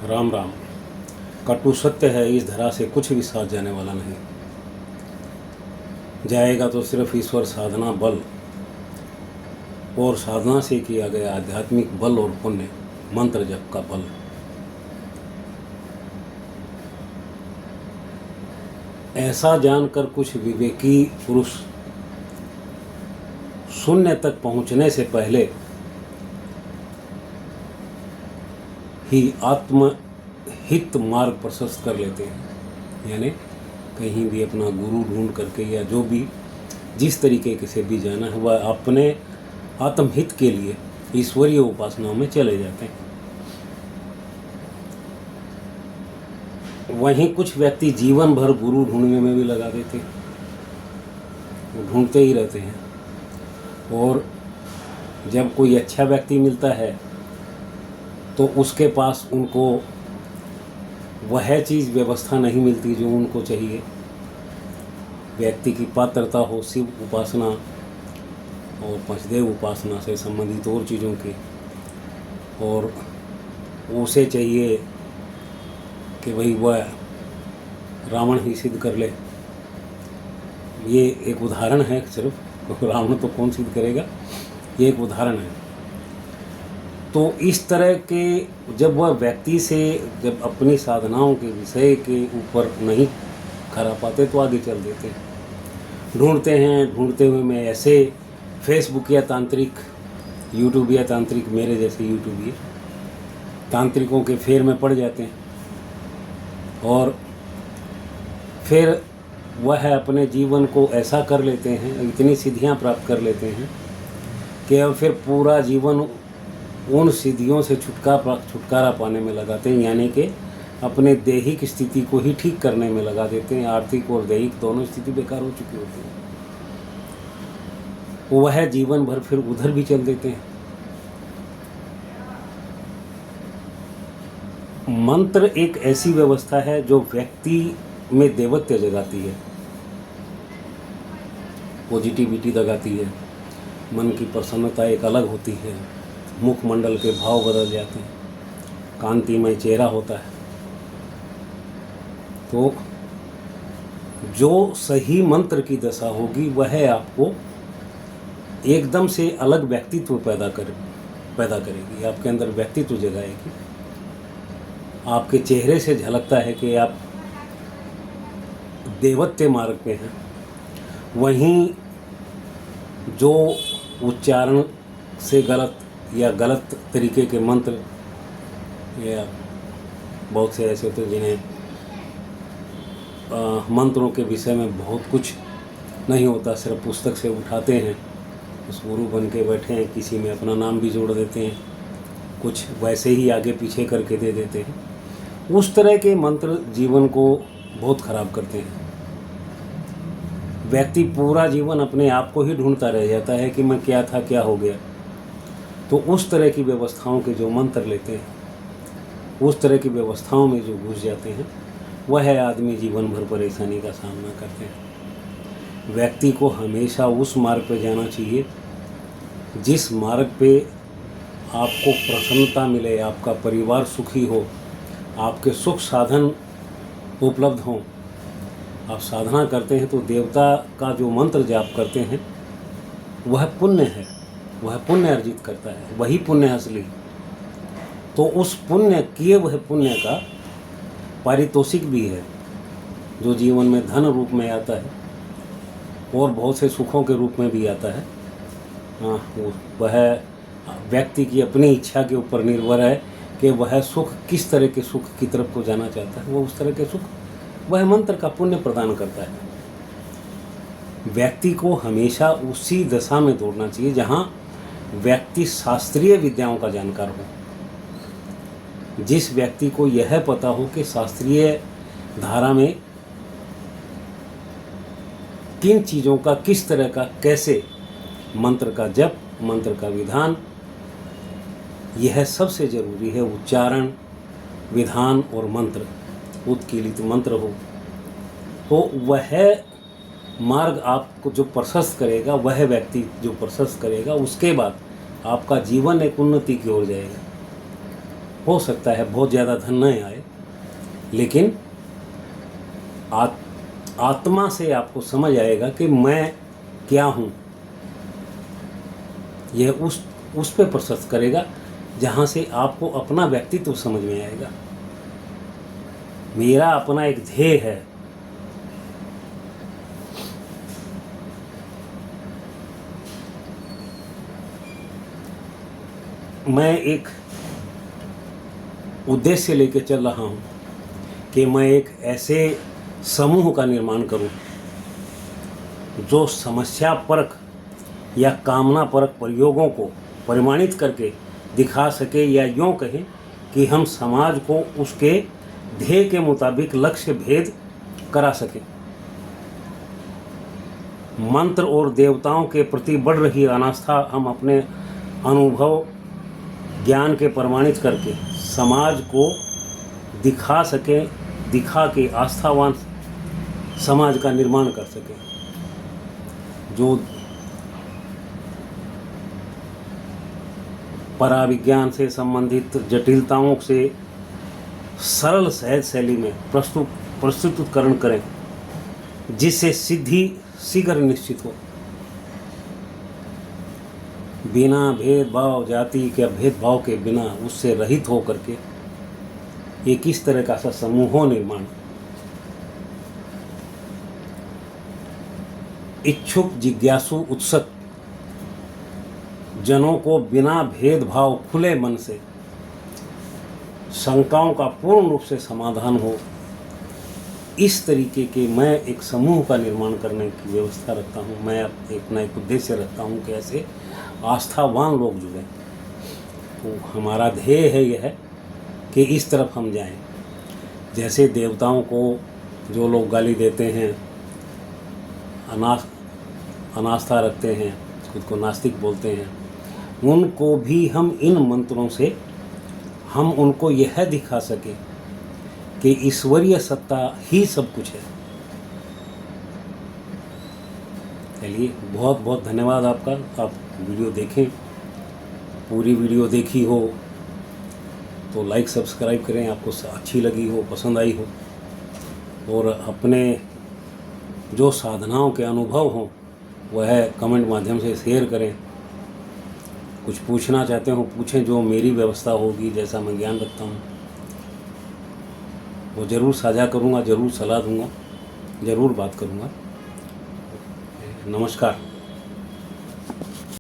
राम राम। कटु सत्य है, इस धरा से कुछ भी साथ जाने वाला नहीं। जाएगा तो सिर्फ ईश्वर साधना बल और साधना से किया गया आध्यात्मिक बल और पुण्य, मंत्र जप का बल। ऐसा जानकर कुछ विवेकी पुरुष शून्य तक पहुंचने से पहले ही आत्महित मार्ग प्रशस्त कर लेते हैं। यानी कहीं भी अपना गुरु ढूंढ करके या जो भी जिस तरीके से भी जाना है वह अपने आत्महित के लिए ईश्वरीय उपासनाओं में चले जाते हैं। वहीं कुछ व्यक्ति जीवन भर गुरु ढूंढने में भी लगा देते हैं, वो ढूंढते ही रहते हैं। और जब कोई अच्छा व्यक्ति मिलता है तो उसके पास उनको वह चीज़ व्यवस्था नहीं मिलती जो उनको चाहिए। व्यक्ति की पात्रता हो शिव उपासना और पंचदेव उपासना से संबंधित और चीज़ों की, और उसे चाहिए कि भाई वह रावण ही सिद्ध कर ले। ये एक उदाहरण है, सिर्फ रावण तो कौन सिद्ध करेगा, ये एक उदाहरण है। तो इस तरह के जब वह व्यक्ति से जब अपनी साधनाओं के विषय के ऊपर नहीं खरा पाते तो आगे चल देते हैं। ढूंढते हैं, ढूंढते हुए मैं ऐसे फेसबुक या तांत्रिक यूट्यूब या तांत्रिक मेरे जैसे यूट्यूब तांत्रिकों के फेर में पड़ जाते हैं और फिर वह अपने जीवन को ऐसा कर लेते हैं, इतनी सिद्धियां प्राप्त कर लेते हैं कि अब फिर पूरा जीवन उन सिद्धियों से छुटकारा पाने में लगाते हैं। यानी कि अपने दैहिक स्थिति को ही ठीक करने में लगा देते हैं। आर्थिक और दैहिक दोनों स्थिति बेकार हो चुकी होती है, वह जीवन भर फिर उधर भी चल देते हैं। मंत्र एक ऐसी व्यवस्था है जो व्यक्ति में देवत्व जगाती है, पॉजिटिविटी जगाती है, मन की प्रसन्नता एक अलग होती है, मुखमंडल के भाव बदल जाते हैं, कांतिमय चेहरा होता है। तो जो सही मंत्र की दशा होगी वह आपको एकदम से अलग व्यक्तित्व पैदा करेगी, आपके अंदर व्यक्तित्व जगाएगी। आपके चेहरे से झलकता है कि आप देवत्व मार्ग पे हैं। वहीं जो उच्चारण से गलत तरीके के मंत्र, या बहुत से ऐसे होते हैं जिन्हें मंत्रों के विषय में बहुत कुछ नहीं होता, सिर्फ पुस्तक से उठाते हैं, उस गुरु बन के बैठे हैं, किसी में अपना नाम भी जोड़ देते हैं, कुछ वैसे ही आगे पीछे करके दे देते हैं। उस तरह के मंत्र जीवन को बहुत ख़राब करते हैं। व्यक्ति पूरा जीवन अपने आप को ही ढूंढता रह जाता है कि मैं क्या था, क्या हो गया। तो उस तरह की व्यवस्थाओं के जो मंत्र लेते हैं, उस तरह की व्यवस्थाओं में जो घुस जाते हैं, वह आदमी जीवन भर परेशानी का सामना करते हैं। व्यक्ति को हमेशा उस मार्ग पर जाना चाहिए जिस मार्ग पे आपको प्रसन्नता मिले, आपका परिवार सुखी हो, आपके सुख साधन उपलब्ध हों। आप साधना करते हैं तो देवता का जो मंत्र जाप करते हैं वह पुण्य है, वह पुण्य अर्जित करता है, वही पुण्य असली। तो उस पुण्य किए वह पुण्य का पारितोषिक भी है जो जीवन में धन रूप में आता है और बहुत से सुखों के रूप में भी आता है। वह व्यक्ति की अपनी इच्छा के ऊपर निर्भर है कि वह सुख किस तरह के सुख की तरफ को जाना चाहता है। वह उस तरह के सुख वह मंत्र का पुण्य प्रदान करता है। व्यक्ति को हमेशा उसी दशा में दौड़ना चाहिए जहाँ व्यक्ति शास्त्रीय विद्याओं का जानकार हो। जिस व्यक्ति को यह पता हो कि शास्त्रीय धारा में किन चीज़ों का किस तरह का कैसे मंत्र का जप, मंत्र का विधान, यह सबसे ज़रूरी है। उच्चारण, विधान और मंत्र, उत्कीर्णित मंत्र हो तो वह मार्ग आपको जो प्रशस्त करेगा, वह व्यक्ति जो प्रशस्त करेगा, उसके बाद आपका जीवन एक उन्नति की ओर जाएगा। हो सकता है बहुत ज़्यादा धन न आए, लेकिन आत्मा से आपको समझ आएगा कि मैं क्या हूँ। यह उस पे प्रशस्त करेगा जहाँ से आपको अपना व्यक्तित्व समझ में आएगा। मेरा अपना एक ध्येय है। मैं एक उद्देश्य लेके चल रहा हूँ कि मैं एक ऐसे समूह का निर्माण करूँ जो समस्या परक या कामना परक प्रयोगों को परिमाणित करके दिखा सके, या यूँ कहें कि हम समाज को उसके ध्येय के मुताबिक लक्ष्य भेद करा सकें। मंत्र और देवताओं के प्रति बढ़ रही अनास्था हम अपने अनुभव ज्ञान के प्रमाणित करके समाज को दिखा सकें, दिखा के आस्थावान समाज का निर्माण कर सकें। जो पराविज्ञान से संबंधित जटिलताओं से सरल सहज शैली में प्रस्तुतिकरण करें, जिससे सिद्धि शीघ्र निश्चित हो। बिना भेदभाव, जाति के भेदभाव के बिना, उससे रहित हो करके एक इस तरह का सा समूह निर्माण। इच्छुक, जिज्ञासु, उत्सुक जनों को बिना भेदभाव खुले मन से शंकाओं का पूर्ण रूप से समाधान हो, इस तरीके के मैं एक समूह का निर्माण करने की व्यवस्था रखता हूँ। मैं अपना एक उद्देश्य रखता हूँ कि ऐसे आस्थावान लोग जुड़ें। तो हमारा ध्येय है यह है कि इस तरफ हम जाएं। जैसे देवताओं को जो लोग गाली देते हैं, अनास्था रखते हैं, खुद को नास्तिक बोलते हैं, उनको भी हम इन मंत्रों से हम उनको यह दिखा सके कि ईश्वरीय सत्ता ही सब कुछ है। चलिए, बहुत बहुत धन्यवाद आपका। आप वीडियो देखें, पूरी वीडियो देखी हो तो लाइक सब्सक्राइब करें, आपको अच्छी लगी हो, पसंद आई हो, और अपने जो साधनाओं के अनुभव हों वह कमेंट माध्यम से शेयर करें। कुछ पूछना चाहते हो पूछें, जो मेरी व्यवस्था होगी, जैसा मैं ज्ञान रखता हूँ वो ज़रूर साझा करूँगा, ज़रूर सलाह दूँगा, ज़रूर बात करूँगा। नमस्कार।